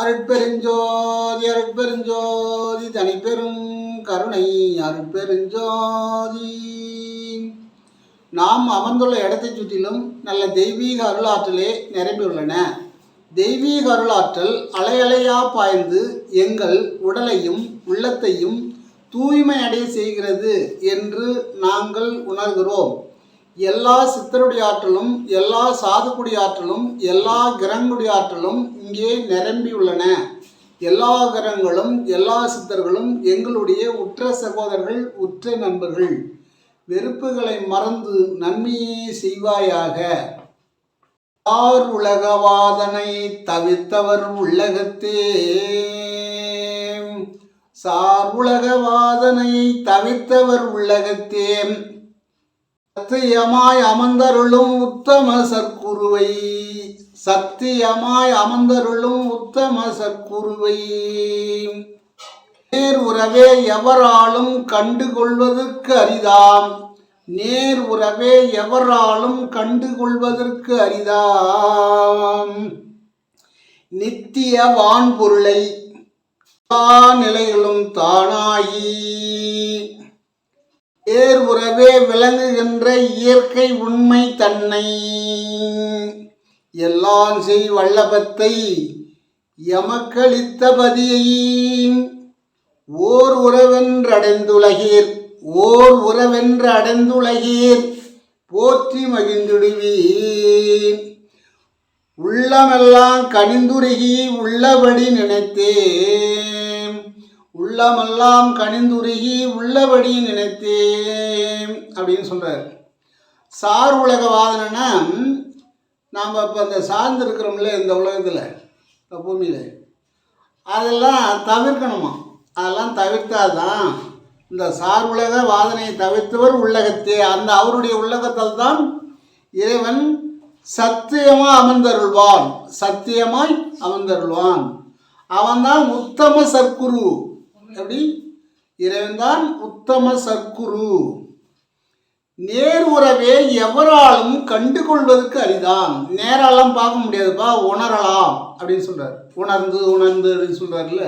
அருட்பெருஞ்சோதி அருட்பெருஞ்சோதி தனிப்பெரும் கருணை அருட்பெருஞ்சோதி. நாம் அமர்ந்துள்ள இடத்தை சுற்றிலும் நல்ல தெய்வீக அருளாற்றலே நிரம்பியுள்ளன. தெய்வீக அருளாற்றல் அலையலையா பாய்ந்து எங்கள் உடலையும் உள்ளத்தையும் தூய்மையடைய செய்கிறது என்று நாங்கள் உணர்கிறோம். எல்லா சித்தருடைய ஆற்றலும் எல்லா சாதுக்குடி ஆற்றலும் எல்லா கிரகங்களுடைய ஆற்றலும் இங்கே நிரம்பியுள்ளன. எல்லா கிரகங்களும் எல்லா சித்தர்களும் எங்களுடைய உற்ற சகோதரர்கள், உற்ற நண்பர்கள். வெறுப்புகளை மறந்து நன்மையை செய்வாயாக. சார் உலகவாதனை தவிர்த்தவர் உள்ளகத்தே, சார் உலகவாதனை தவிர்த்தவர் உள்ளகத்தே, சத்தியமாய் அமர்ந்தருளும் உத்தம சற்குருவை, சத்தியமாய் அமர்ந்தருளும் உத்தம சற்குருவை நேர் உறவே எவராலும் கண்டுகொள்வதற்கு அரிதாம், நேர் உறவே எவராலும் கண்டுகொள்வதற்கு அரிதாம். நித்திய வான்பொருளை எல்லா நிலைகளும் தானாயி ஏர் உறவே விளங்குகின்ற இயற்கை உண்மை தன்னை, எல்லாம் செய் வல்லபத்தை எமக்களித்த பதியை ஓர் உறவென்றடைந்துலகீர், ஓர் உறவென்று அடைந்துலகீர் போற்றி மகிழ்ந்துடுவீர். உள்ளமெல்லாம் கனிந்துருகி உள்ளபடி நினைத்தேன், உள்ளமெல்லாம் கனிந்துருகி உள்ளபடி நினைத்தேன் அப்படின்னு சொல்கிறார். சார் உலக வாதனைன்னா நாம் இப்போ அந்த சார்ந்து இருக்கிறோம்ல இந்த உலகத்தில், இந்த பூமியில், அதெல்லாம் தவிர்க்கணுமா. அதெல்லாம் தவிர்த்தாதான் இந்த சார் உலக வாதனையை தவிர்த்தவர் உள்ளகத்தே, அந்த அவருடைய உள்ளகத்தில் தான் இறைவன் சத்தியமாக அமர்ந்தருள்வான், சத்தியமாய் அமர்ந்தருள்வான். அவன்தான் உத்தம சற்குரு. எப்படி? இறைவன் தான் உத்தம சற்குரு. நேர் உறவே எவராலும் கண்டுகொள்வதற்கு அரிதான். நேரெல்லாம் பார்க்க முடியாதுப்பா, உணரலாம் அப்படின்னு சொல்கிறார். உணர்ந்து உணர்ந்து அப்படின்னு சொல்கிறார்ல,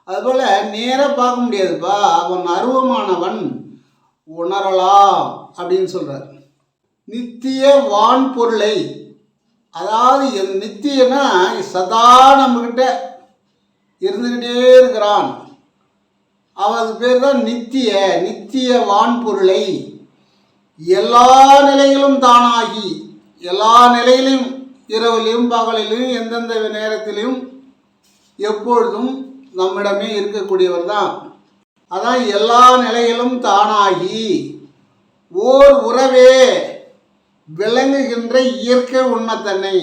அதுபோல் நேராக பார்க்க முடியாதுப்பா, அவன் அருவமானவன், உணரலாம் அப்படின்னு சொல்கிறார். நித்திய வான் பொருளை, அதாவது நித்தியனா சதா நம்மக்கிட்ட இருந்துக்கிட்டே இருக்கிறான், அவன் பேர் தான் நித்திய. நித்திய வான் பொருளை எல்லா நிலையிலும் தானாகி, எல்லா நிலையிலும், இரவிலும் பகலிலும் எந்தெந்த நேரத்திலும் எப்பொழுதும் நம்மிடமே இருக்கக்கூடியவர் தான். அதான் எல்லா நிலையிலும் தானாகி ஓர் உறவே விளங்குகின்ற இயற்கை உண்மை தன்னை.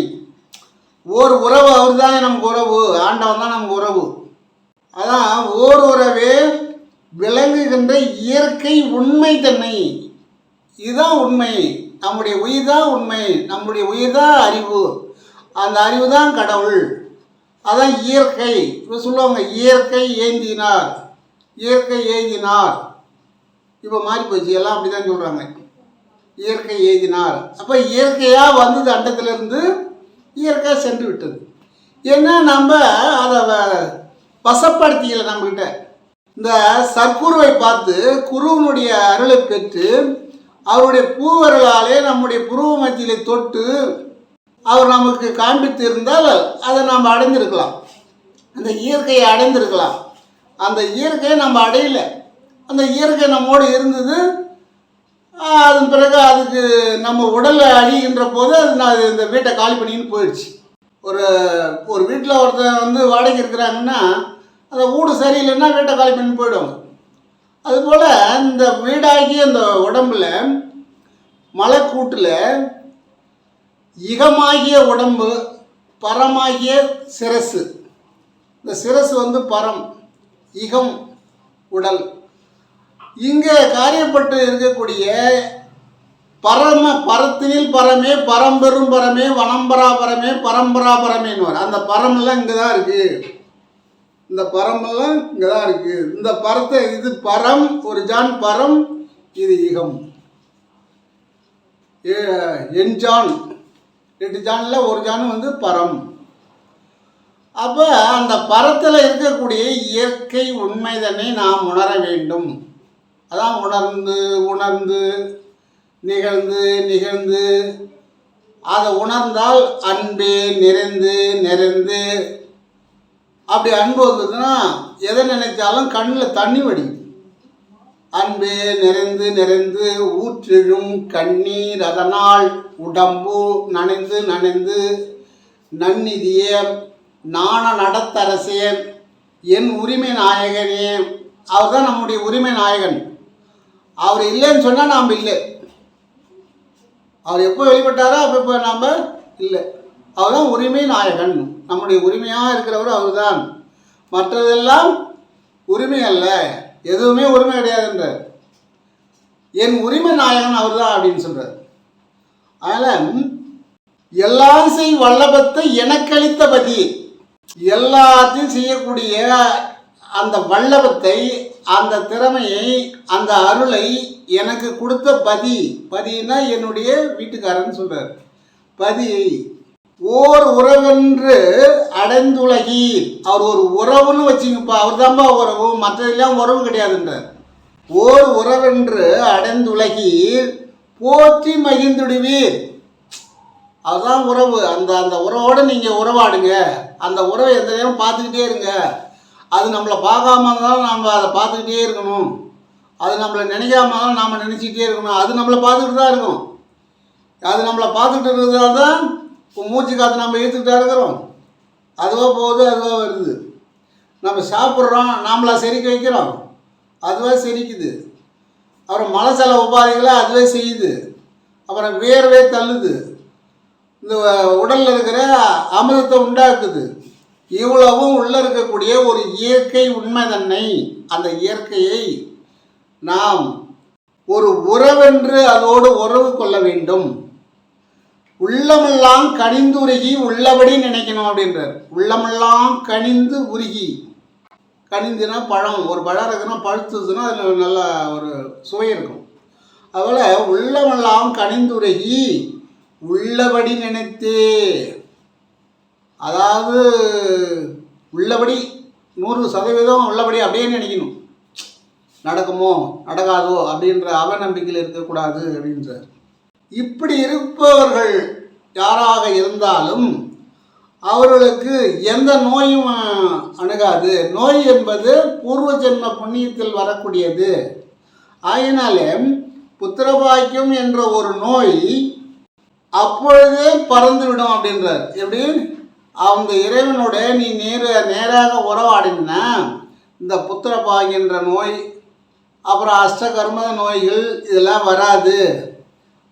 ஓர் உறவு, அவர் தான் நமக்கு உறவு, ஆண்டவன் தான் நமக்கு உறவு. அதான் ஓர் உறவே விளங்குகின்ற இயற்கை உண்மை தன்னை. இதுதான் உண்மை, நம்முடைய உயிர் தான் உண்மை, நம்முடைய உயிர் தான் அறிவு, அந்த அறிவு தான் கடவுள். அதான் இயற்கை. இப்போ சொல்லுவாங்க இயற்கை ஏந்தினார், இயற்கை ஏந்தினார். இப்போ மாறி போச்சு, எல்லாம் அப்படி தான் சொல்கிறாங்க, இயற்கை ஏந்தினார். அப்போ இயற்கையாக வந்தது அண்டத்திலிருந்து இயற்கையாக சென்று விட்டது. ஏன்னா நம்ம அதை வசப்படுத்திக்கல. நம்மக்கிட்ட இந்த சற்குருவை பார்த்து குருவனுடைய அருளை பெற்று அவருடைய பூவர்களாலே நம்முடைய புருவ மத்தியிலே தொட்டு அவர் நமக்கு காண்பித்து இருந்தால் அதை நாம் அடைந்திருக்கலாம், அந்த இயற்கையை அடைந்திருக்கலாம். அந்த இயற்கையை நம்ம அடையலை. அந்த இயற்கை நம்மோடு இருந்தது. அதன் பிறகு அதுக்கு நம்ம உடலை அழிகின்ற போது அது இந்த வீட்டை காலி பண்ணின்னு போயிடுச்சு. ஒரு வீட்டில் ஒருத்தர் வாடகை இருக்கிறாங்கன்னா அந்த வீடு சரியில்லைன்னா வீட்டை காலி பண்ணி போயிடுவாங்க. அதுபோல் இந்த வீடாகிய அந்த உடம்புல, மலைக்கூட்டில் இகமாகிய உடம்பு, பரமாகிய சிரசு. இந்த சிரசு பரம், இகம் உடல். இங்கே காரியப்பட்டு இருக்கக்கூடிய பரத்தினில் பரமே, பரம்பெரும் பரமே, வனம்பரா பரமே, பரம்பரா பரமேன்னு அந்த பரமெல்லாம் இங்கே தான் இருக்குது. இந்த பரமெல்லாம் இங்கே தான் இருக்குது. இந்த பரத்தை, இது பரம், ஒரு ஜான் பரம், இது இகம். எண் ஜான், 8 ஜானில் ஒரு ஜான் பரம். அப்போ அந்த பரத்தில் இருக்கக்கூடிய இயற்கை உண்மைதனை நாம் உணர வேண்டும். அதான் உணர்ந்து உணர்ந்து நிகழ்ந்து நிகழ்ந்து அதை உணர்ந்தால் அன்பே நிறைந்து நிறைந்து. அப்படி அன்பு வந்ததுன்னா எதை நினைச்சாலும் கண்ணில் தண்ணி வடிக்கும். அன்பே நிறைந்து நிறைந்து ஊற்றிழும் கண்ணீர் அதனால் உடம்பு நனைந்து நனைந்து நன்னிதியே நாண நடத்தரசே என் உரிமை நாயகனே. அவர் தான் நம்முடைய உரிமை நாயகன். அவர் இல்லைன்னு சொன்னால் நாம் இல்லை. அவர் எப்போ வெளிப்பட்டாரோ அப்போ இப்போ நாம் இல்லை. அவர் தான் உரிமை நாயகன். நம்முடைய உரிமையாக இருக்கிறவர் அவர் தான். மற்றதெல்லாம் உரிமை அல்ல, எதுவுமே உரிமை கிடையாதுன்றார். என் உரிமை நாயகன் அவர் தான் அப்படின்னு சொல்கிறார். அதனால் எல்லாம் செய் வல்லபத்தை எனக்களித்த பதி, எல்லாத்தையும் செய்யக்கூடிய அந்த வல்லபத்தை, அந்த திறமையை, அந்த அருளை எனக்கு கொடுத்த பதி. பதினா என்னுடைய வீட்டுக்காரன்னு சொல்கிறார். பதியை ஓர் உறவென்று அடைந்துலகீர். அவர் ஒரு உறவுன்னு வச்சுங்கப்பா, அவர் தான்ப்பா உறவு, மற்றதெல்லாம் உறவு கிடையாதுன்றார். ஓர் உறவென்று அடைந்துலகீர் போற்றி மகிழ்ந்துடுவீர். அதுதான் உறவு. அந்த அந்த உறவோடு நீங்கள் உறவாடுங்க. அந்த உறவை எந்த நேரம் பார்த்துக்கிட்டே இருங்க. அது நம்மளை பார்க்காம இருந்தாலும் நம்ம அதை பார்த்துக்கிட்டே இருக்கணும். அது நம்மளை நினைக்காம இருந்தாலும் நாம் நினச்சிக்கிட்டே இருக்கணும். அது நம்மளை பார்த்துக்கிட்டு தான் இருக்கும். அது நம்மளை பார்த்துக்கிட்டு இருக்கிறதால தான் இப்போ மூச்சு காற்று நம்ம இழுத்துக்கிட்டா இருக்கிறோம். அதுவாக போகுது, அதுவாக வருது. நம்ம சாப்பிட்றோம், நாமளா செரிக்க வைக்கிறோம், அதுவாக செரிக்குது. அப்புறம் மலை செல உபாதைகளை அதுவே செய்யுது. அப்புறம் வேர்வே தள்ளுது, இந்த உடலில் இருக்கிற அமிர்தத்தை உண்டாக்குது. இவ்வளவும் உள்ளே இருக்கக்கூடிய ஒரு இயற்கை உண்மை தன்னை, அந்த இயற்கையை நாம் ஒரு உறவென்று அதோடு உறவு கொள்ள வேண்டும். உள்ளமெல்லாம் கனிந்து உருகி உள்ளபடி நினைக்கணும் அப்படின்றார். உள்ளமெல்லாம் கனிந்து உருகி, கனிந்துனா பழம், ஒரு பழம் இருக்குன்னா பழுத்துதுன்னா அதில் நல்ல ஒரு சுவை இருக்கும். அதுபோல் உள்ளமெல்லாம் கனிந்துருகி உள்ளபடி நினைத்தே, அதாவது உள்ளபடி 100% உள்ளபடி அப்படியே நினைக்கணும். நடக்குமோ நடக்காதோ அப்படின்ற அவநம்பிக்கையில் இருக்கக்கூடாது அப்படின்றார். இப்படி இருப்பவர்கள் யாராக இருந்தாலும் அவர்களுக்கு எந்த நோயும் அணுகாது. நோய் என்பது பூர்வ ஜென்ம புண்ணியத்தில் வரக்கூடியது. ஆகினாலே புத்திரபாக்கியம் என்ற ஒரு நோய் அப்பொழுதே பறந்துவிடும் அப்படின்றார். எப்படி? அந்த இறைவனோட நீ நேராக உறவாடினா இந்த புத்திரபாகின்ற நோய், அப்புறம் அஷ்டகர்ம நோய்கள் இதெல்லாம் வராது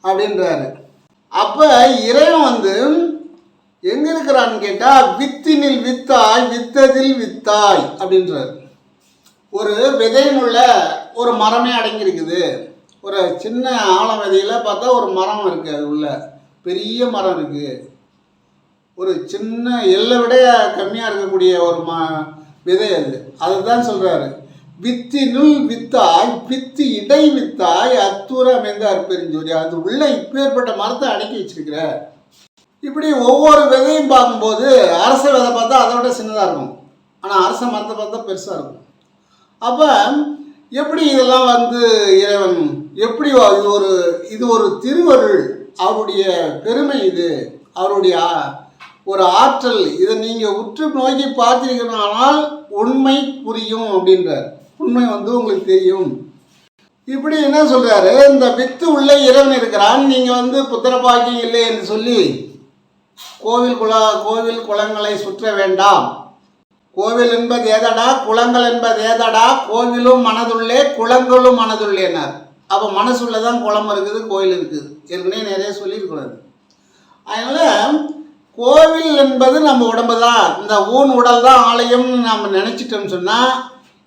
அப்படின்றாரு. அப்போ இறைவன் எங்கே இருக்கிறான்னு கேட்டால் வித்தினில் வித்தாய் வித்ததில் வித்தாய் அப்படின்றார். ஒரு விதையினுள்ள ஒரு மரமே அடங்கியிருக்குது. ஒரு சின்ன ஆழம் விதையில் பார்த்தா ஒரு மரம் இருக்குது, அது உள்ள பெரிய மரம் இருக்குது. ஒரு சின்ன எல்லை விட கம்மியாக இருக்கக்கூடிய ஒரு விதை அது. அதுதான் சொல்கிறாரு, வித்தினுள் வித்தாய் வித்து இடை வித்தாய் அத்துற அமைந்த அற்பெருஞ்சோதி. அது உள்ள இப்பேற்பட்ட மரத்தை அடக்கி வச்சிருக்கிற. இப்படி ஒவ்வொரு விதையும் பார்க்கும்போது அரச விதை பார்த்தா அதை விட சின்னதாக இருக்கும், ஆனால் அரச மரத்தை பார்த்தா பெருசாக இருக்கும். அப்போ எப்படி இதெல்லாம் இறைவன் எப்படி இது ஒரு திருவருள், அவருடைய பெருமை, இது அவருடைய ஒரு ஆற்றல். இதை நீங்கள் உற்று நோக்கி பார்த்திருக்கணும்னால் உண்மை புரியும் அப்படின்றார். உண்மை உங்களுக்கு தெரியும். இப்படி என்ன சொல்கிறாரு, இந்த வித்து உள்ள இறைவன் இருக்கிறான். நீங்கள் புத்திரபாக்கியம் இல்லை என்று சொல்லி கோவில் குளங்களை சுற்ற வேண்டாம். கோவில் என்பது ஏதடா, குளங்கள் என்பது ஏதடா, கோவிலும் மனதுள்ளே குளங்களும் மனதுள்ளேனார். அப்போ மனசுள்ளதான் குளம் இருக்குது, கோயில் இருக்குது. ஏற்கனவே நிறைய சொல்லியிருக்கூடாது. அதனால் கோவில் என்பது நம்ம உடம்பு தான். இந்த ஊன் உடல் தான் ஆலயம்னு நம்ம நினச்சிட்டோம்னு சொன்னால்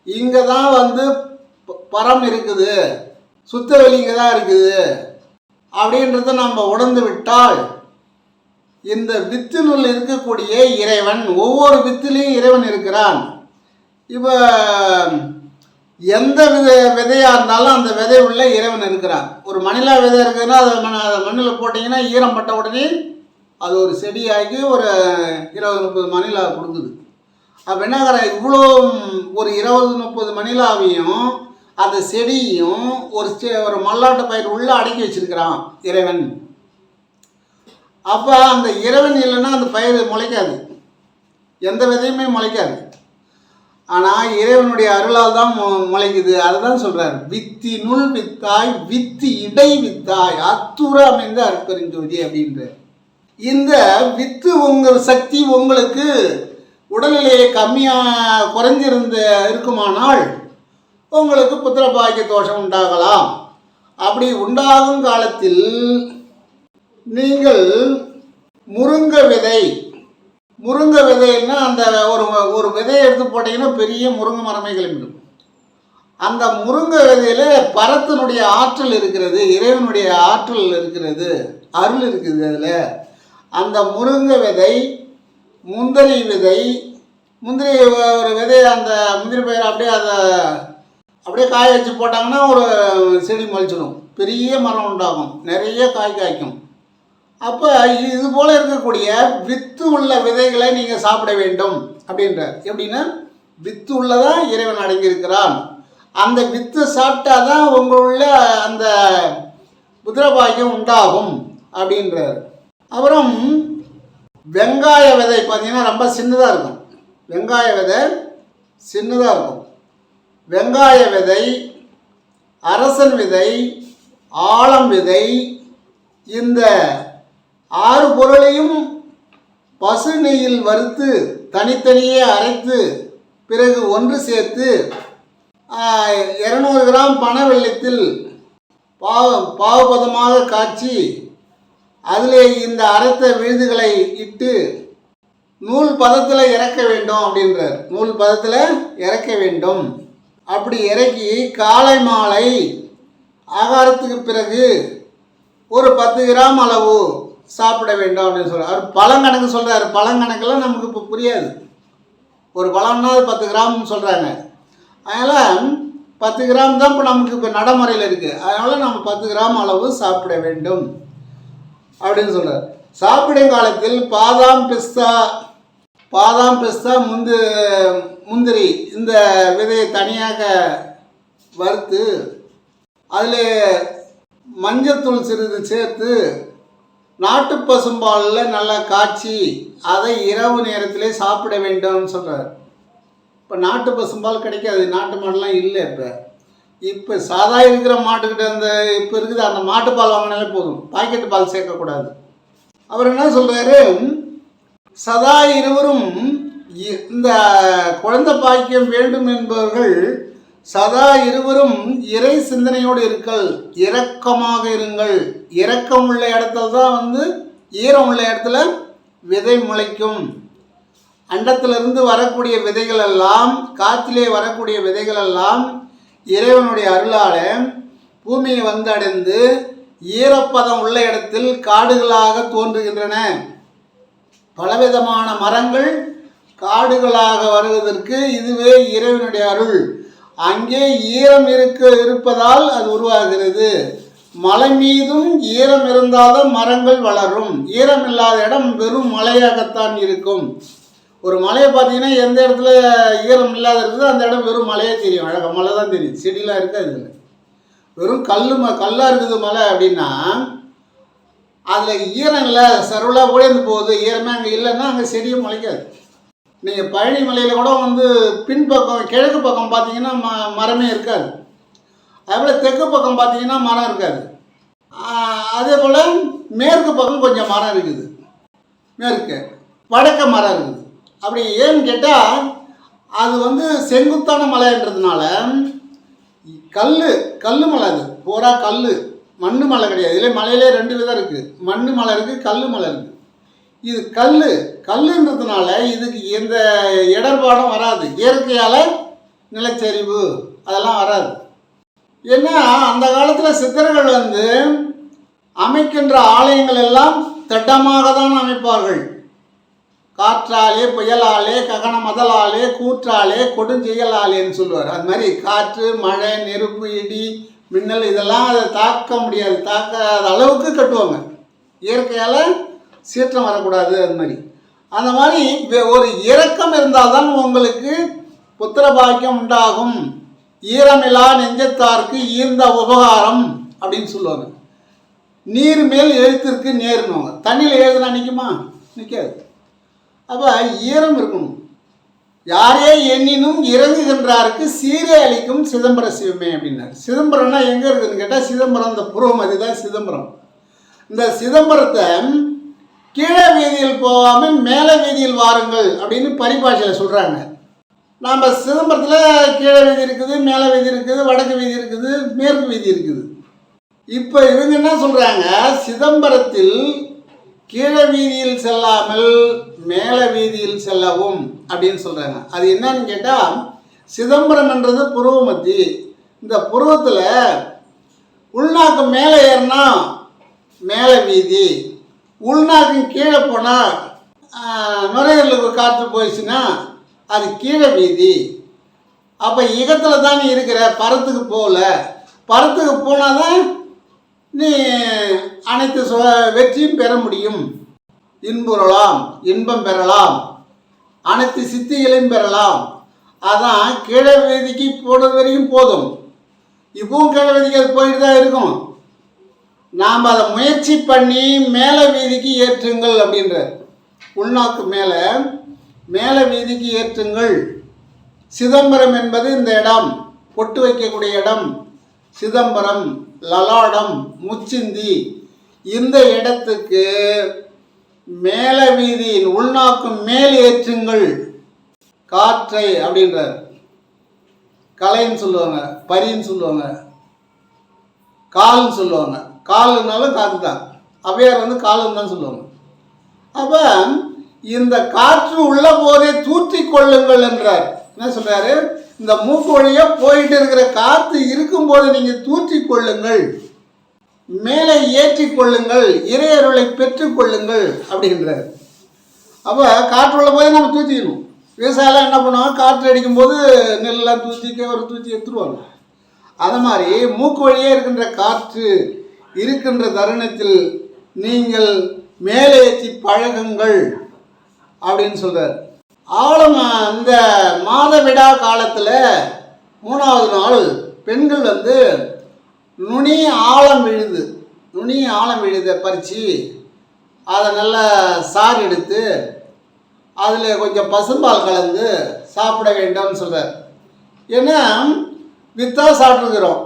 இங்கே தான் பரம் இருக்குது, சுத்தவெளி இங்கே தான் இருக்குது அப்படின்றத நம்ம உணர்ந்து விட்டால் இந்த வித்தினுள் இருக்கக்கூடிய இறைவன், ஒவ்வொரு வித்திலையும் இறைவன் இருக்கிறான். இப்போ எந்த விதையாக இருந்தாலும் அந்த விதை உள்ள இறைவன் இருக்கிறான். ஒரு மணிலா விதை இருக்குதுன்னா அதை மண்ணில் போட்டிங்கன்னா ஈரம் பட்ட உடனே அது ஒரு செடியாகி ஒரு 20-30 மணிலா கொடுக்குது. அப்போ என்னங்கிற இவ்வளோ ஒரு 20-30 மணிலாவையும் அந்த செடியும் ஒரு மல்லாட்டு பயிர் உள்ளே அடக்கி வச்சிருக்கிறான் இறைவன். அப்போ அந்த இறைவன் இல்லைன்னா அந்த பயிர் முளைக்காது, எந்த விதையுமே முளைக்காது. ஆனால் இறைவனுடைய அருளால் தான் முளைக்குது. அதுதான் சொல்கிறார், வித்தினுள் வித்தாய் வித்து இடை வித்தாய் அத்துற அமைந்த அற்பெருஞ்சோதி அப்படின்ற. இந்த வித்து உங்கள் சக்தி உங்களுக்கு உடல்நிலையை கம்மியாக குறைஞ்சிருந்து இருக்குமானால் உங்களுக்கு புத்திர பாக்கிய தோஷம் உண்டாகலாம். அப்படி உண்டாகும் காலத்தில் நீங்கள் முருங்கை விதைன்னா அந்த ஒரு விதையை எடுத்து போட்டிங்கன்னா பெரிய முருங்கை மரமே கிளம்பிடும். அந்த முருங்கை விதையில் பரத்தினுடைய ஆற்றல் இருக்கிறது, இறைவனுடைய ஆற்றல் இருக்கிறது, அருள் இருக்குது அதில். அந்த முருங்கை விதை, முந்திரி விதை, முந்திரி ஒரு விதை, அந்த முந்திரி பயிர் அப்படியே காய வச்சு போட்டாங்கன்னா ஒரு செடி முளைச்சிடும், பெரிய மரம் உண்டாகும், நிறைய காய் காய்க்கும். அப்போ இது போல் இருக்கக்கூடிய வித்து உள்ள விதைகளை நீங்கள் சாப்பிட வேண்டும் அப்படின்றார். எப்படின்னா வித்து உள்ளதான் இறைவன் அடங்கியிருக்கிறான். அந்த வித்து சாப்பிட்டா தான் உங்களுள்ள அந்த புத்திரபாக்கியம் உண்டாகும் அப்படின்றார். அப்புறம் வெங்காய விதை பார்த்தீங்கன்னா ரொம்ப சின்னதாக இருக்கும். வெங்காய விதை சின்னதாக இருக்கும். வெங்காய விதை, அரசன் விதை, ஆலம் விதை, இந்த 6 பொருளையும் பசு நெய்யில் வறுத்து தனித்தனியே அரைத்து பிறகு ஒன்று சேர்த்து 200 கிராம் பனை வெல்லத்தில் பாவுபதமாக காய்ச்சி அதிலே இந்த அரைத்த விழுதுகளை இட்டு நூல் பதத்தில் இறக்க வேண்டும் அப்படின்றார். நூல் பதத்தில் இறக்க வேண்டும். அப்படி இறக்கி காலை மாலை ஆகாரத்துக்கு பிறகு ஒரு 10 கிராம் அளவு சாப்பிட வேண்டும் அப்படின்னு சொல்கிறார். அவர் பழங்கணக்கு சொல்கிறார். பழங்கணக்கெல்லாம் நமக்கு இப்போ புரியாது. ஒரு பழம்னா 10 கிராம்னு சொல்கிறாங்க. அதனால் 10 கிராம் தான் இப்போ நமக்கு இப்போ நடைமுறையில் இருக்குது. அதனால் நம்ம 10 கிராம் அளவு சாப்பிட வேண்டும் அப்படின்னு சொல்கிறார். சாப்பிடும் காலத்தில் பாதாம் பிஸ்தா முந்திரி இந்த விதையை தனியாக வறுத்து அதில் மஞ்சத்தூள் சிறிது சேர்த்து நாட்டு பசும்பாலில் நல்லா காய்ச்சி அதை இரவு நேரத்திலே சாப்பிட வேண்டும்னு சொல்கிறார். இப்போ நாட்டு பசும்பால் கிடைக்காது, நாட்டு மாடெலாம் இல்லை. இப்போ சாதா இருக்கிற மாட்டுக்கிட்ட இப்போ இருக்குது அந்த மாட்டுப்பால் வாங்கினாலே போதும், பாக்கெட்டு பால் சேர்க்கக்கூடாது. அவர் என்ன சொல்கிறாரு, சதா இருவரும் இந்த குழந்தை பாக்கியம் வேண்டும் என்பவர்கள் சதா இருவரும் இறை சிந்தனையோடு இரக்கமாக இருங்கள். இரக்கம் உள்ள இடத்துல தான் ஈரம் உள்ள இடத்துல விதை முளைக்கும். அண்டத்திலிருந்து வரக்கூடிய விதைகள் எல்லாம், காற்றிலே வரக்கூடிய விதைகள் எல்லாம் இறைவனுடைய அருளால் பூமியை அடைந்து ஈரப்பதம் உள்ள இடத்தில் காடுகளாக தோன்றுகின்றன. பலவிதமான மரங்கள் காடுகளாக வருவதற்கு இதுவே இறைவனுடைய அருள். அங்கே ஈரம் இருப்பதால் அது உருவாகிறது. மலை மீதும் ஈரம் இருந்தால்தான் மரங்கள் வளரும். ஈரம் இல்லாத இடம் வெறும் மலையாகத்தான் இருக்கும். ஒரு மலையை பார்த்தீங்கன்னா எந்த இடத்துல ஈரம் இல்லாத இருக்குதோ அந்த இடம் வெறும் மலையே தெரியும், அழகாக மலை தான் தெரியும், செடியெலாம் இருக்காது. அதில் வெறும் கல்லாக இருக்குது மலை அப்படின்னா அதில் ஈரம் இல்லை, சருளாக உடைந்து போகுது, ஈரமே அங்கே இல்லைன்னா அங்கே செடியும் முளைக்காது. நீங்கள் பழனி மலையில் கூட பின்பக்கம் கிழக்கு பக்கம் பார்த்தீங்கன்னா மரமே இருக்காது. அதுபோல் தெற்கு பக்கம் பார்த்தீங்கன்னா மரம் இருக்காது. அதே போல் மேற்கு பக்கம் கொஞ்சம் மரம் இருக்குது, மேற்கு வடக்க மரம் இருக்குது. அப்படி ஏன்னு கேட்டால் அது செங்குத்தான மலைன்றதுனால கல் மலை, அது பூரா கல், மண்ணு மலை கிடையாது. இதில் மலையிலே 2 விதம் இருக்குது, மண்ணு மலை இருக்குது, கல் மலை இருக்குது. இது கல்லுன்றதுனால இதுக்கு எந்த இடர்பாடும் வராது. இயற்கையால் நிலச்சரிவு அதெல்லாம் வராது. ஏன்னா அந்த காலத்தில் சித்தர்கள் அமைக்கின்ற ஆலயங்கள் எல்லாம் திட்டமாக தான் அமைப்பார்கள். காற்றாலே, புயலாலே, ககன மதலாலே, கூற்றாலே, கொடுஞ்செயலாலேன்னு சொல்லுவார். அது மாதிரி காற்று, மழை, நெருப்பு, இடி, மின்னல் இதெல்லாம் அதை தாக்க முடியாது, தாக்காத அளவுக்கு கட்டுவாங்க. இயற்கையால் சீற்றம் வரக்கூடாது. அது மாதிரி அந்த மாதிரி ஒரு இரக்கம் இருந்தால்தான் உங்களுக்கு புத்திர பாக்கியம் உண்டாகும். ஈரமிலா நெஞ்சத்தார்க்கு ஈர்ந்த உபகாரம் அப்படின்னு சொல்லுவாங்க. நீர் மேல் எழுத்திற்கு நேர்னுவாங்க. தண்ணியில் எழுதுனா நிற்குமா? நிற்காது. அப்போ ஈரம் இருக்கணும். யாரே எண்ணினும் இறங்குகின்றாருக்கு சீரே அளிக்கும் சிதம்பர சிவமே அப்படின்னாரு. சிதம்பரம்னா எங்கே இருக்குதுன்னு கேட்டால் சிதம்பரம் இந்த புருவம் அதுதான் சிதம்பரம். இந்த சிதம்பரத்தை கீழே வீதியில் போகாமல் மேலே வீதியில் வாருங்கள் அப்படின்னு பரிபாஷையில் சொல்கிறாங்க. நாம் சிதம்பரத்தில் கீழே வீதி இருக்குது, மேலே வீதி இருக்குது, வடக்கு வீதி இருக்குது, மேற்கு வீதி இருக்குது. இப்போ இவங்க என்ன சொல்கிறாங்க, சிதம்பரத்தில் கீழே வீதியில் செல்லாமல் மேலே வீதியில் செல்லவும் அப்படின்னு சொல்கிறாங்க. அது என்னன்னு கேட்டால் சிதம்பரம் என்றது புருவ மத்தி. இந்த புருவத்தில் உள்நாக்கு மேலே ஏறினா மேலே வீதி, உள்நாக்கு கீழே போனால் நுரையீரலுக்கு காற்று போயிடுச்சுன்னா அது கீழே வீதி. அப்போ இகத்தில் தான் நீ இருக்கிற, பரத்துக்கு போகல. பரத்துக்கு போனால் தான் நீ அனைத்து வெற்றியும் பெற முடியும். இன்புறலாம், இன்பம் பெறலாம், அனைத்து சித்திகளையும் பெறலாம். அதான் கீழே வீதிக்கு போனது வரைக்கும் போதும். இப்பவும் கீழே வீதிக்கு அது போயிட்டு தான் இருக்கும். நாம் அதை முயற்சி பண்ணி மேலே வீதிக்கு ஏற்றுங்கள் அப்படின்ற. உள்நாக்கு மேலே மேலே வீதிக்கு ஏற்றுங்கள். சிதம்பரம் என்பது இந்த இடம், பொட்டு வைக்கக்கூடிய இடம். சிதம்பரம், லலாடம், முச்சிந்தி, இந்த இடத்துக்கு மேலே வீதியின் உள்நாக்கு மேல் ஏற்றுங்கள் காற்றை அப்படின்றார். கலைன்னு சொல்லுவாங்க, பரின்னு சொல்லுவாங்க, கால்னு சொல்லுவாங்க. காலுனாலும் காற்று தான். அவையார் வந்து காலுன்னு தான் சொல்லுவாங்க. அப்போ இந்த காற்று உள்ள போதே தூற்றி கொள்ளுங்கள் என்றார். என்ன சொல்கிறாரு, இந்த மூக்கு வழியாக போயிட்டு இருக்கிற காற்று இருக்கும்போது நீங்கள் தூற்றி கொள்ளுங்கள், மேலே ஏற்றி கொள்ளுங்கள், இறையருளை பெற்றுக்கொள்ளுங்கள் அப்படின்றார். அப்போ காற்று உள்ள போதே நம்ம தூற்றிக்கணும். விவசாயம்லாம் என்ன பண்ணுவாங்க, காற்று அடிக்கும்போது நெல்லாம் தூற்றிக்க ஒரு தூற்றி எடுத்துருவாங்க. அது மாதிரி மூக்கு வழியே இருக்கின்ற காற்று இருக்கின்ற தருணத்தில் நீங்கள் மேலேற்றி பழகுங்கள் அப்படின்னு சொல்கிறார். ஆழம் இந்த மாதவிடா காலத்தில் 3வது நாள் பெண்கள் வந்து நுனி ஆழம் விழுதை பறித்து அதை நல்லா சாறு எடுத்து அதில் கொஞ்சம் பசும்பால் கலந்து சாப்பிட வேண்டும்னு சொல்கிறார். ஏன்னா வித்தாக சாப்பிட்ருக்குறோம்,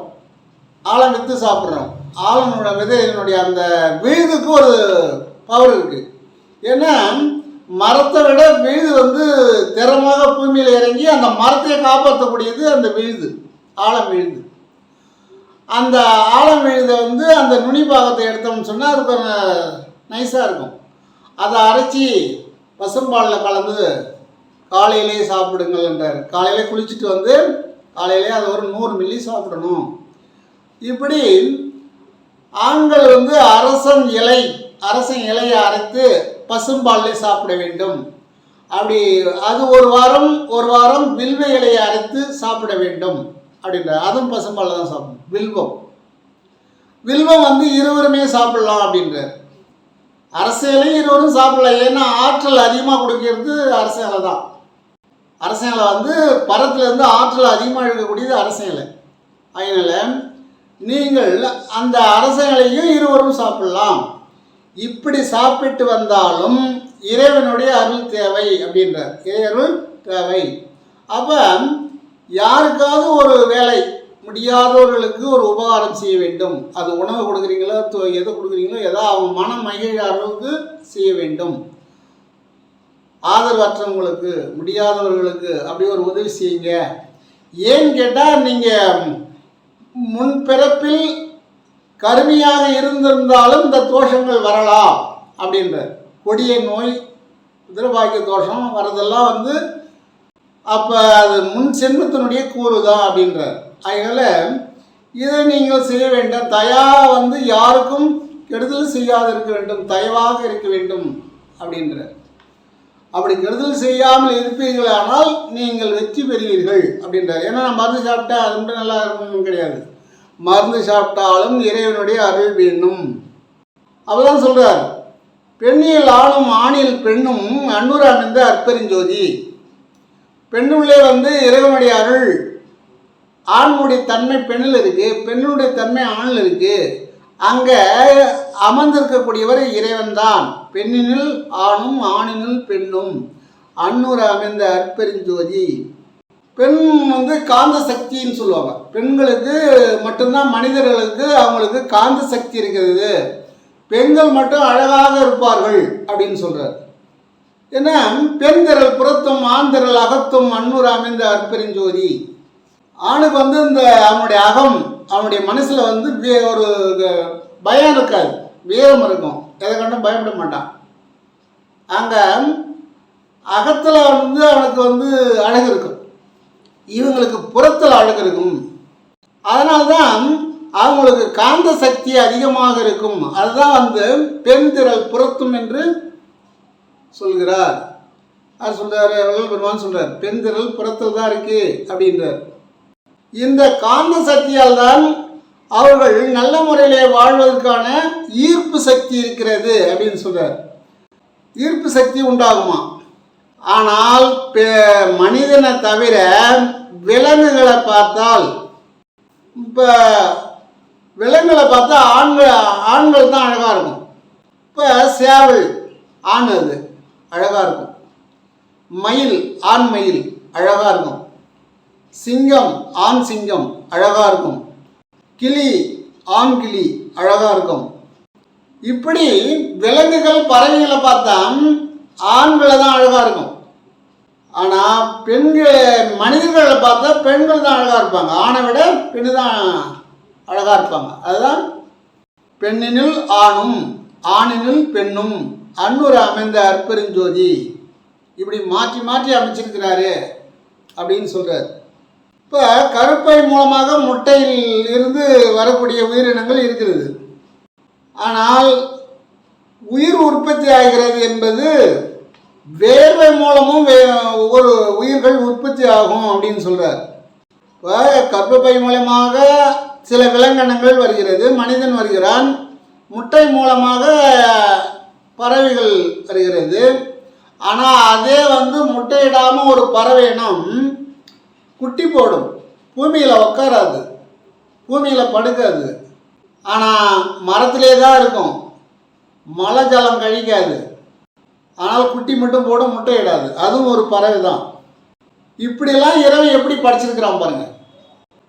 ஆழம் விற்று சாப்பிட்றோம். ஆழனோட விதையினுடைய அந்த விழுதுக்கு ஒரு பவர் இருக்குது. ஏன்னா மரத்தை விட விழுது வந்து திறமாக பூமியில் இறங்கி அந்த மரத்தை காப்பாற்றக்கூடியது அந்த விழுது, ஆழம் விழுது. அந்த ஆழம் விழுதை வந்து அந்த நுனி பாகத்தை எடுத்தோம்னு சொன்னால் அது கொஞ்சம் நைஸாக இருக்கும். அதை அரைச்சி பசும்பாலில் கலந்து காலையிலே சாப்பிடுங்கள் என்றார். காலையிலே குளிச்சுட்டு வந்து காலையிலே அதை ஒரு 100 மில்லி சாப்பிடணும். இப்படி ஆண்கள் வந்து அரசன் இலையை அரைத்து பசும்பாலே சாப்பிட வேண்டும். அப்படி அது ஒரு வாரம் வில்வ இலையை அரைத்து சாப்பிட வேண்டும் அப்படின்ற. அதுவும் பசும்பாலில் தான் சாப்பிடணும். வில்வம் வந்து இருவருமே சாப்பிடலாம் அப்படின்றார். அரசியலையும் இருவரும் சாப்பிடலாம். ஏன்னா ஆற்றல் அதிகமாக கொடுக்கிறது அரசியலை தான். அரசியலை வந்து பரத்துலேருந்து ஆற்றல் அதிகமாக இருக்கக்கூடியது அரசியலை. அதனால் நீங்கள் அந்த அரசியலையும் இருவரும் சாப்பிடலாம். இப்படி சாப்பிட்டு வந்தாலும் இறைவனுடைய அருள் தேவை அப்படின்றார். இறையருள் தேவை. அப்போ யாருக்காவது ஒரு வேலை முடியாதவர்களுக்கு ஒரு உபகாரம் செய்ய வேண்டும். அது உணவு கொடுக்குறீங்களோ எது கொடுக்குறீங்களோ ஏதோ அவங்க மனம் மகிழ அளவுக்கு செய்ய வேண்டும். ஆதரவற்றவங்களுக்கு, முடியாதவர்களுக்கு அப்படி ஒரு உதவி செய்யுங்க. ஏன்னு கேட்டால் நீங்கள் முன்பிறப்பில் கருமையாக இருந்திருந்தாலும் இந்த தோஷங்கள் வரலாம் அப்படின்றார். கொடிய நோய், புத்திரபாக்கிய தோஷம் வரதெல்லாம் வந்து அப்போ அது முன் சென்மத்தினுடைய கூறு தான் அப்படின்றார். அதனால் இதை நீங்கள் செய்ய வேண்டும். தயா வந்து யாருக்கும் கெடுதல் செய்யாது இருக்க வேண்டும், தயவாக இருக்க வேண்டும் அப்படின்றார். அப்படி கெடுதல் செய்யாமல் இருப்பீர்களானால் நீங்கள் வெற்றி பெறுவீர்கள் அப்படின்றார். ஏன்னா நான் மருந்து சாப்பிட்டா அது மட்டும் நல்லா இருக்கணும் கிடையாது. மருந்து சாப்பிட்டாலும் இறைவனுடைய அருள் வேணும். அவதான் சொல்கிறார். பெண்ணில் ஆணும் ஆணில் பெண்ணும் அன்னூர் அமைந்த அற்பெருஞ்சோதி. பெண்ணுள்ளே இறைவனுடைய அருள். ஆணுடைய தன்மை பெண்ணில் இருக்கு, பெண்ணுடைய தன்மை ஆணில் இருக்கு. அங்கே அமர்ந்திருக்கக்கூடியவர் இறைவன் தான். பெண்ணினில் ஆணும் ஆணினில் பெண்ணும் அன்னூர் அமைந்த அற்பெருஞ்சோதி. பெண் காந்த சக்தின்னு சொல்லுவாங்க. பெண்களுக்கு மட்டும்தான், மனிதர்களுக்கு அவங்களுக்கு காந்த சக்தி இருக்கிறது. பெண்கள் மட்டும் அழகாக இருப்பார்கள் அப்படின்னு சொல்றார். ஏன்னா பெண் திரள் புறத்தும் ஆண் திரள் அகத்தும் அன்னூர் அமைந்த அற்பெருஞ்சோதி. ஆணுக்கு இந்த அவனுடைய அகம், அவனுடைய மனசில் ஒரு பயம் இருக்காது, வீரம் இருக்கும், எதை கண்டும் பயப்பட மாட்டான். அங்கே அகத்தில் அவனுக்கு அழகு இருக்கும், இவங்களுக்கு புறத்தில் அழகு இருக்கும். அதனால்தான் அவங்களுக்கு காந்த சக்தி அதிகமாக இருக்கும். அதுதான் பெண் திரள் புறத்தும் என்று சொல்கிறார். அது சொல்றாரு, வள்ளல் பெருமான் சொல்றார், பெண் திரள் புறத்தில் தான் இருக்கு அப்படின்றார். இந்த காந்த சக்தியால் தான் அவர்கள் நல்ல முறையிலே வாழ்வதற்கான ஈர்ப்பு சக்தி இருக்கிறது அப்படின்னு சொல்றார். ஈர்ப்பு சக்தி உண்டாகுமா? ஆனால் மனிதனை தவிர விலங்குகளை பார்த்தால், இப்போ விலங்குகளை பார்த்தா ஆண்கள் தான் அழகாக இருக்கும். இப்போ சேவல் ஆண், அது அழகாக இருக்கும். மயில் ஆண் மயில் அழகாக இருக்கும். சிங்கம் ஆண் சிங்கம் அழகாக இருக்கும். கிளி ஆண் கிளி அழகாக இருக்கும். இப்படி விலங்குகள் பறவைகளை பார்த்தா ஆண்களை தான் அழகாக இருக்கும். ஆனால் மனிதர்களை பார்த்தா பெண்கள் தான் அழகாக இருப்பாங்க. ஆணை விட பெண்ணு தான் அழகாக இருப்பாங்க. அதுதான் பெண்ணினில் ஆணும் ஆணினில் பெண்ணும் அன்னூர் அமைந்த அற்பெருஞ்சோதி. இப்படி மாற்றி மாற்றி அமைச்சிருக்கிறாரு அப்படின்னு சொல்கிறார். இப்போ கருப்பை மூலமாக முட்டையில் இருந்து வரக்கூடிய உயிரினங்கள் இருக்கிறது. ஆனால் உயிர் உற்பத்தி ஆகிறது என்பது வேர்வை மூலமும் ஒரு உயிர்கள் உற்பத்தி ஆகும் அப்படின்னு சொல்கிறார். இப்போ கர்ப்பப்பை மூலமாக சில விலங்கினங்கள் வருகிறது, மனிதன் வருகிறான். முட்டை மூலமாக பறவைகள் வருகிறது. ஆனால் அதே முட்டையிடாமல் ஒரு பறவை இனம் குட்டி போடும், பூமியில் உட்காராது, பூமியில் படுக்காது, ஆனால் மரத்திலே தான் இருக்கும், மழை ஜலம் கழிக்காது. ஆனால் குட்டி மட்டும் போடும், முட்டையிடாது. அதுவும் ஒரு பறவை தான். இப்படிலாம் இறைவன் எப்படி படைச்சிருக்கிறான் பாருங்க.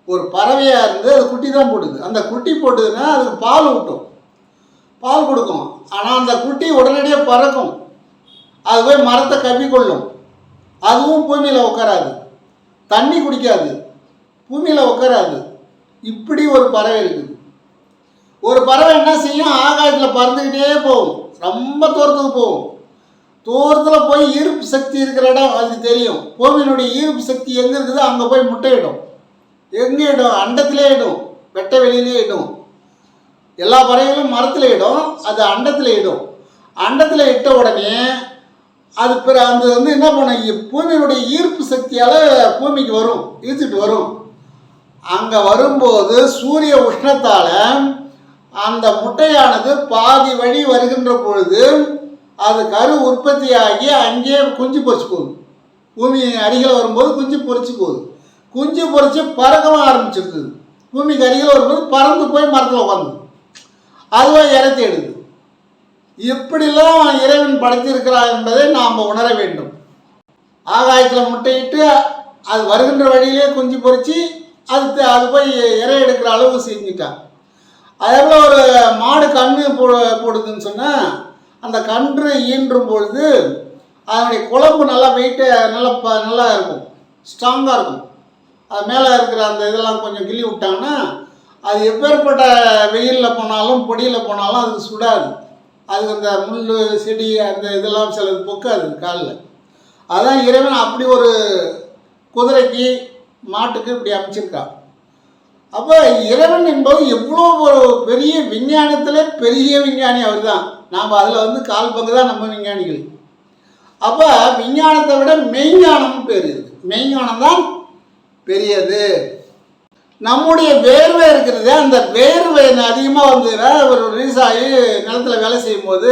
ஒரு பறவையாக இருந்து அது குட்டி தான் போடுது. அந்த குட்டி போட்டுதுன்னா அதுக்கு பால் ஊட்டும், பால் கொடுக்கும். ஆனால் அந்த குட்டி உடனடியாக பறக்கும், அது போய் மரத்தை கவ்விக்கொள்ளும். அதுவும் பூமியில் உட்காராது, தண்ணி குடிக்காது, பூமியில் உட்காராது. இப்படி ஒரு பறவை இருக்குது. ஒரு பறவை என்ன செய்யும்? ஆகாயத்தில் பறந்துக்கிட்டே போகும், ரொம்ப தூரத்துக்கு போகும். தூரத்தில் போய் ஈர்ப்பு சக்தி இருக்கிற இடம் அதுக்கு தெரியும். பூமியினுடைய ஈர்ப்பு சக்தி எங்கே இருக்குதோ அங்கே போய் முட்டையிடும். எங்கே இடும்? அண்டத்திலே இடும், வெட்ட வெளியிலே இடும். எல்லா பறவைகளும் மரத்தில் இடும், அது அண்டத்தில் இடும். அண்டத்தில் இட்ட உடனே அது அந்த என்ன பண்ணும்? பூமியினுடைய ஈர்ப்பு சக்தியால் பூமிக்கு வரும், ஈர்த்துட்டு வரும். அங்கே வரும்போது சூரிய உஷ்ணத்தால் அந்த முட்டையானது பாதி வழி வருகின்ற பொழுது அது கரு உற்பத்தி ஆகி அங்கேயே குஞ்சு பொறிச்சு போகுது. பூமி அருகில் வரும்போது குஞ்சு பொறிச்சு போகுது. குஞ்சு பொறிச்சு பறக்கவும் ஆரம்பிச்சிருக்குது. பூமிக்கு அருகில் வரும்போது பறந்து போய் மரத்தில் உட்காந்து அதுவாக இறத்தி எடுக்குது. இப்படிலாம் இறைவன் படைத்திருக்கிறார் என்பதை நாம் உணர வேண்டும். ஆகாயத்தில் முட்டையிட்டு அது வருகின்ற வழியிலே குஞ்சு பொறிச்சு அது போய் இறை எடுக்கிற அளவு செஞ்சுட்டான். அதே போல் ஒரு மாடு கன்று போடுதுன்னு சொன்னால் அந்த கன்று ஈன்றும் பொழுது அதனுடைய குழம்பு நல்லா வெயிட்டு நல்லா இருக்கும், ஸ்ட்ராங்காக இருக்கும். அது மேலே இருக்கிற அந்த இதெல்லாம் கொஞ்சம் கிள்ளி விட்டாங்கன்னா அது எப்பேற்பட்ட வெயிலில் போனாலும் பொடியில் போனாலும் அதுக்கு சுடாது. அதுக்கு அந்த முள் செடி அந்த இதெல்லாம் சிலது பொக்காது காலில். அதான் இறைவன் அப்படி ஒரு குதிரைக்கு மாட்டுக்கு இப்படி அமைச்சிருக்கான். அப்போ இறைவன் என்பது எவ்வளோ ஒரு பெரிய விஞ்ஞானத்தில் பெரிய விஞ்ஞானி அவர் தான். நாம் அதில் கால் பங்கு தான் நம்ம விஞ்ஞானிகள். அப்போ விஞ்ஞானத்தை விட மெய்ஞானம் பெரியது, மெய்ஞானம் தான் பெரியது. நம்முடைய வேர்வை இருக்கிறது, அந்த வேர்வை அதிகமாக ஒரு ரிலீஸ் ஆகி நிலத்தில் வேலை செய்யும் போது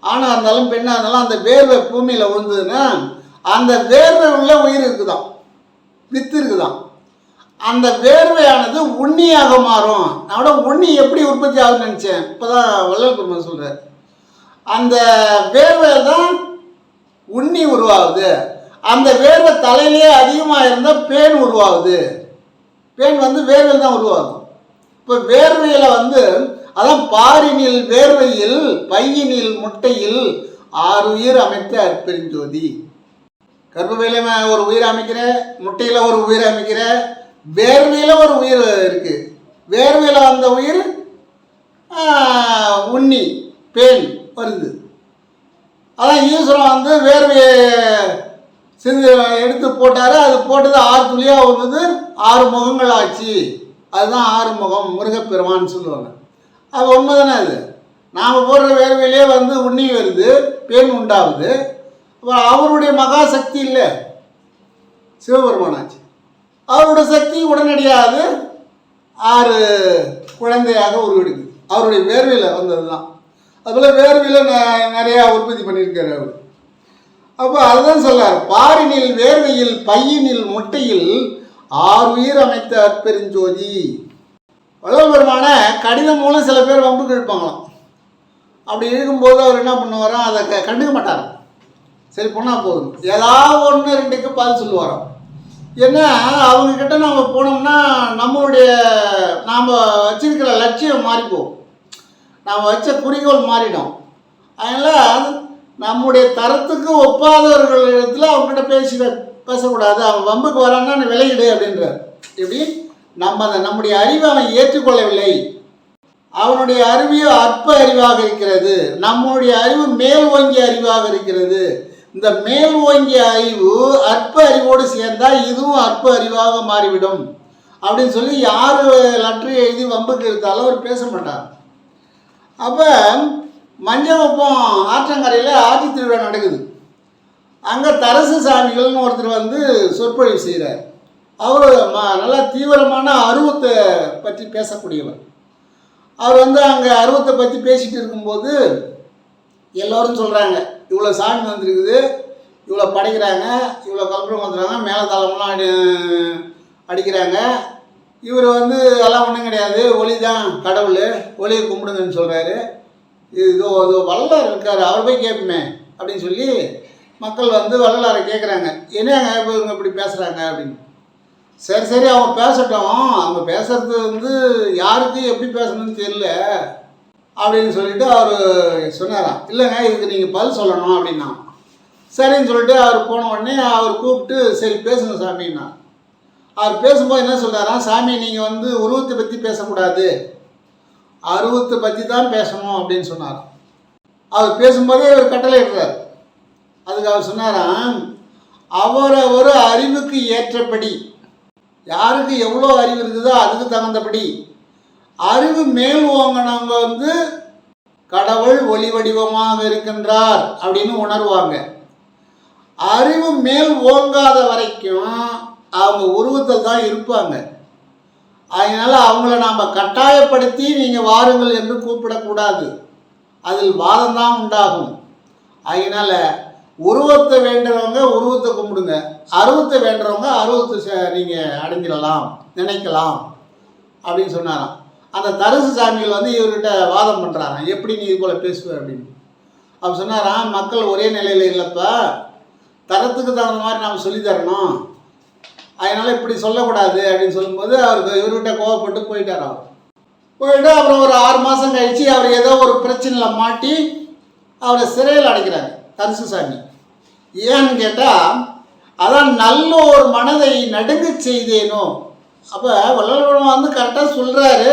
ஆணாக இருந்தாலும் பெண்ணாக இருந்தாலும் அந்த வேர்வை பூமியில் விழுந்ததுன்னா அந்த வேர்வை உள்ள உயிர் இருக்குதான், வித்து இருக்குதான். அந்த வேர்வையானது உண்ணியாக மாறும். நான் உண்ணி எப்படி உற்பத்தி ஆகுதுன்னு நினச்சேன், இப்போ தான் வள்ளல் பெருமான் சொல்கிறார். அந்த வேர்வை தான் உண்ணி உருவாகுது. அந்த வேர்வை தலையிலேயே அதிகமாக இருந்தால் பேன் உருவாகுது. பேன் வந்து வேர்வையில் தான் உருவாகும். இப்போ வேர்வையில் வந்து அதான் பாரினில் வேர்வையில் பையினில் முட்டையில் 6 உயிர் அமைத்த அற்பெருஞ்சோதி. கர்ப்பப்பையில ஒரு உயிர் அமைக்கிற, முட்டையில் ஒரு உயிர் அமைக்கிற, வேர்வையில் ஒரு உயிர் இருக்குது. வேர்வையில் வந்த உயிர் உண்ணி பேன் வருது. அதான் ஈஸ்வரன் வந்து வேர்வையை சிந்து எடுத்து போட்டார். அது போட்டது 6 துளியாக வந்தது, 6 முகங்கள் ஆச்சு. அதுதான் 6 முகம் முருகப்பெருமான்னு சொல்லுவாங்க. அது உண்மை தானே. அது நாம் போடுற வேர்வையிலே வந்து உண்ணி வருது, பேன் உண்டாகுது. அவருடைய மகா சக்தி இல்லை, சிவபெருமானாச்சு. அவருடைய சக்தி உடனடியாக 6 குழந்தையாக உருவெடுக்குது. அவருடைய வேர்வையில் வந்தது தான். அதுபோல் வேர்வையில் நிறையா உற்பத்தி பண்ணியிருக்காரு அவர். அப்போ அதுதான் சொல்லார், பாரினில் வேர்வையில் பையினில் முட்டையில் 6 உயிர் அமைத்த அற்பெருஞ்சோதி. வள்ளல் பெருமான கடிதம் மூலம் சில பேர் வம்புக்கு இழுப்பாங்களாம். அப்படி இழுக்கும்போது அவர் என்ன பண்ணுவாராம், அதை கண்டுக்க மாட்டார். சரி போனால் போதும், ஏதாவது 1 2க்கு பதில் சொல்லுவாராம். ஏன்னா அவங்கக்கிட்ட நம்ம போனோம்னா நம்மளுடைய நாம் வச்சிருக்கிற லட்சியம் மாறிப்போம், நாம் வச்ச குறிக்கோள் மாறிடும். அதனால் நம்முடைய தரத்துக்கு ஒப்பாதவர்கள் இடத்துல அவங்ககிட்ட பேசக்கூடாது. அவன் வம்புக்கு வரான்னா விளையிடு அப்படின்றார். எப்படி நம்முடைய அறிவை அவன் ஏற்றுக்கொள்ளவில்லை. அவனுடைய அறிவு அற்ப அறிவாக இருக்கிறது, நம்முடைய அறிவு மேல் ஓங்கிய அறிவாக இருக்கிறது. இந்த மேல் ஓங்கிய அறிவு அற்ப அறிவோடு சேர்ந்தால் இதுவும் அற்ப அறிவாக மாறிவிடும் அப்படின்னு சொல்லி யார் லெட்ரு எழுதி வம்புக்கு எடுத்தாலும் அவர் பேச மாட்டார். அப்போ மஞ்சவப்பம் ஆற்றங்கரையில் ஆட்சி திருவிழா நடக்குது. அங்கே தரசு சாமிகள்னு ஒருத்தர் வந்து சொற்பொழிவு செய்கிறார். அவர் நல்லா தீவிரமான அருவத்தை பற்றி பேசக்கூடியவர். அவர் வந்து அங்கே அருவத்தை பற்றி பேசிகிட்டு இருக்கும்போது எல்லோரும் சொல்கிறாங்க, இவ்வளோ சாமி வந்துருக்குது, இவ்வளோ படைக்கிறாங்க, இவ்வளோ கல்புரம் வந்துடுறாங்க, மேலே தலைமெல்லாம் அடிக்கிறாங்க. இவர் வந்து எல்லாம் ஒன்றும் கிடையாது, ஒளி தான் கடவுள், ஒளியை கும்பிடுங்கன்னு சொல்கிறாரு. இதோ வள்ளலார் இருக்கார், அவர் போய் கேட்போமே அப்படின்னு சொல்லி மக்கள் வந்து வள்ளலாரை கேட்குறாங்க, என்னங்க இப்போ இவங்க இப்படி பேசுகிறாங்க அப்படின்னு. சரி அவங்க பேசட்டும், அவங்க பேசுறது வந்து யாருக்கு எப்படி பேசணும்னு தெரியல அப்படின்னு சொல்லிட்டு அவர் சொன்னாராம். இல்லைங்க இதுக்கு நீங்கள் பதில் சொல்லணும் அப்படின்னா. சரின்னு சொல்லிட்டு அவர் போன உடனே அவர் கூப்பிட்டு சரி பேசுங்க சாமின்னா. அவர் பேசும்போது என்ன சொல்கிறாராம், சாமி நீங்கள் வந்து உருவத்தை பற்றி பேசக்கூடாது, அருவத்தை பற்றி தான் பேசணும் அப்படின்னு சொன்னாராம். அவர் பேசும்போதே அவர் கட்டளை இடுறார். அதுக்கு அவர் சொன்னாராம், அவரவர் அறிவுக்கு ஏற்றபடி, யாருக்கு எவ்வளோ அறிவு இருக்குதோ அதுக்கு தகுந்தபடி அறிவு மேல் ஓங்கினவங்க வந்து கடவுள் ஒளி வடிவமாக இருக்கின்றார் அப்படின்னு உணர்வாங்க. அறிவு மேல் ஓங்காத வரைக்கும் அவங்க உருவத்தில் தான் இருப்பாங்க. அதனால் அவங்கள நாம் கட்டாயப்படுத்தி நீங்கள் வாருங்கள் என்று கூப்பிடக்கூடாது, அதில் வாதம் தான் உண்டாகும். அதனால் உருவத்தை வேண்டுறவங்க உருவத்தை கும்பிடுங்க, அருவத்தை வேண்டுறவங்க அருவத்தை நீங்கள் அடைஞ்சிடலாம் நினைக்கலாம் அப்படின்னு சொன்னாராம். அந்த தரசு சாமிகள் வந்து இவர்கிட்ட வாதம் பண்ணுறாராம், எப்படி நீ இது போல் பேசுவ அப்படின்னு. அவர் சொன்னாராம், மக்கள் ஒரே நிலையில் இல்லைப்பா, தரத்துக்கு தகுந்த மாதிரி நாம் சொல்லித்தரணும், அதனால் இப்படி சொல்லக்கூடாது அப்படின்னு சொல்லும்போது அவருக்கு இவர்கிட்ட கோவப்பட்டு போயிட்டாராம். போயிட்டு அப்புறம் ஒரு 6 மாதம் கழித்து அவர் ஏதோ ஒரு பிரச்சனையில் மாட்டி அவரை சிறையில் அடைக்கிறாங்க தரசு சாமி. ஏன்னு கேட்டால் அதான் நல்ல ஒரு மனதை நடுங்க செய்தேனோ. அப்போ வள்ளல் வந்து கரெக்டாக சொல்கிறாரு,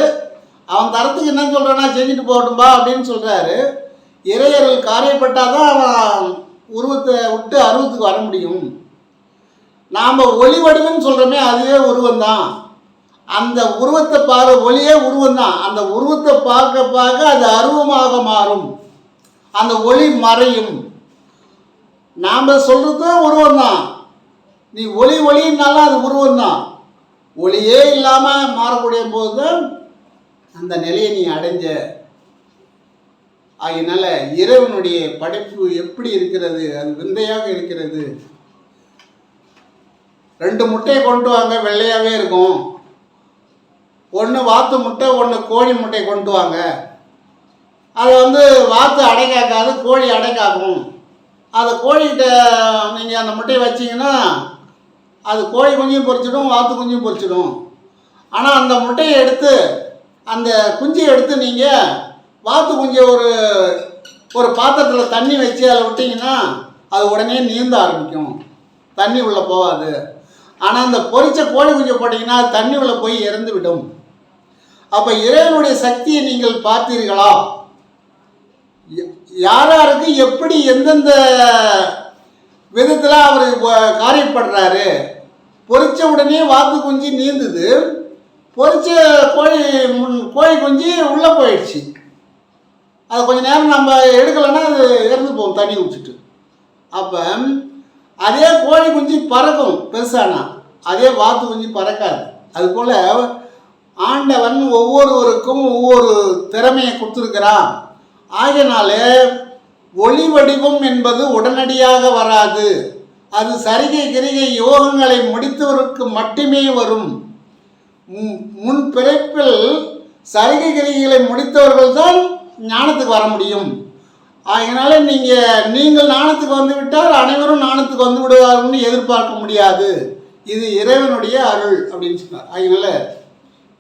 அவன் தரத்துக்கு என்ன சொல்கிறானா செஞ்சுட்டு போகட்டும்பா அப்படின்னு சொல்கிறாரு. இறையர்கள் காரியப்பட்டால் தான் அவன் உருவத்தை விட்டு அருவத்துக்கு வர முடியும். நாம் ஒளி வடிவம்னு சொல்கிறோமே அதுவே உருவந்தான். அந்த உருவத்தை ஒளியே உருவந்தான். அந்த உருவத்தை பார்க்க அது அருவமாக மாறும், அந்த ஒளி மறையும். நாம் சொல்கிறது உருவந்தான், நீ ஒளின்னாலும் அது உருவந்தான். ஒளியே இல்லாமல் மாறக்கூடிய போது தான் அந்த நிலையை நீ அடைஞ்ச அதனால இறைவனுடைய படைப்பு எப்படி இருக்கிறது, அது விந்தையாக இருக்கிறது. 2 முட்டையை கொண்டு வாங்க, வெள்ளையாகவே இருக்கும். ஒன்று வாத்து முட்டை, ஒன்று கோழி முட்டை கொண்டு வாங்க. அதை வாத்து அடைக்காக்காது, கோழி அடைக்காக்கும். அதை கோழிக்கிட்ட நீங்கள் அந்த முட்டையை வச்சிங்கன்னா அது கோழி குஞ்சும் பொரிச்சிடும், வாத்து குஞ்சும் பொரிச்சிடும். ஆனால் அந்த முட்டையை எடுத்து, அந்த குஞ்சியை எடுத்து நீங்கள் வாத்து குஞ்சை ஒரு பாத்திரத்தில் தண்ணி வச்சு அதில் விட்டிங்கன்னா அது உடனே நீந்த ஆரம்பிக்கும், தண்ணி உள்ளே போகாது. ஆனால் அந்த பொரிச்ச கோழி குஞ்சை போட்டிங்கன்னா அது தண்ணி உள்ளே போய் இறந்து விடும். அப்போ இறைவனுடைய சக்தியை நீங்கள் பார்த்தீர்களா? யாராருக்கு எப்படி எந்தெந்த விதத்தில் அவர் காரியப்படுறாரு. பொரிச்ச உடனே வாத்து குஞ்சு நீந்துது, பொரிச்ச கோழி குஞ்சு உள்ளே போயிடுச்சு. அது கொஞ்சம் நேரம் நம்ம எடுக்கலைன்னா அது இறந்து போகும் தண்ணி குடிச்சிட்டு. அப்போ அதே கோழி குஞ்சு பறக்கும் பெருசானா, அதே வாத்து குஞ்சு பறக்காது. அதுபோல் ஆண்டவன் ஒவ்வொருவருக்கும் ஒவ்வொரு திறமையை கொடுத்துருக்கிறான். ஆகையினாலே ஒளி வடிவம் என்பது உடனடியாக வராது. அது சரிகை கிரிகை யோகங்களை முடித்தவருக்கு மட்டுமே வரும். முன் பிறப்பில் சரிகை கிரிகைகளை முடித்தவர்கள் தான் ஞானத்துக்கு வர முடியும். அதனால நீங்கள் ஞானத்துக்கு வந்து விட்டால் அனைவரும் ஞானத்துக்கு வந்து விடுவார்கள்னு எதிர்பார்க்க முடியாது. இது இறைவனுடைய அருள் அப்படின்னு சொன்னார். அதனால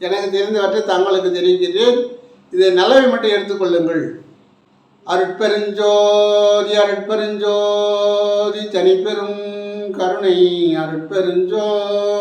எனக்கு தெரிந்தவற்றை தங்களுக்கு தெரிவிக்கிறேன். இதை நல்லவை மட்டும் எடுத்துக்கொள்ளுங்கள். அருட்பெருஞ்சோதி அருட்பெருஞ்சோதி தனிப்பெரும் கருணை அருட்பெருஞ்சோதி.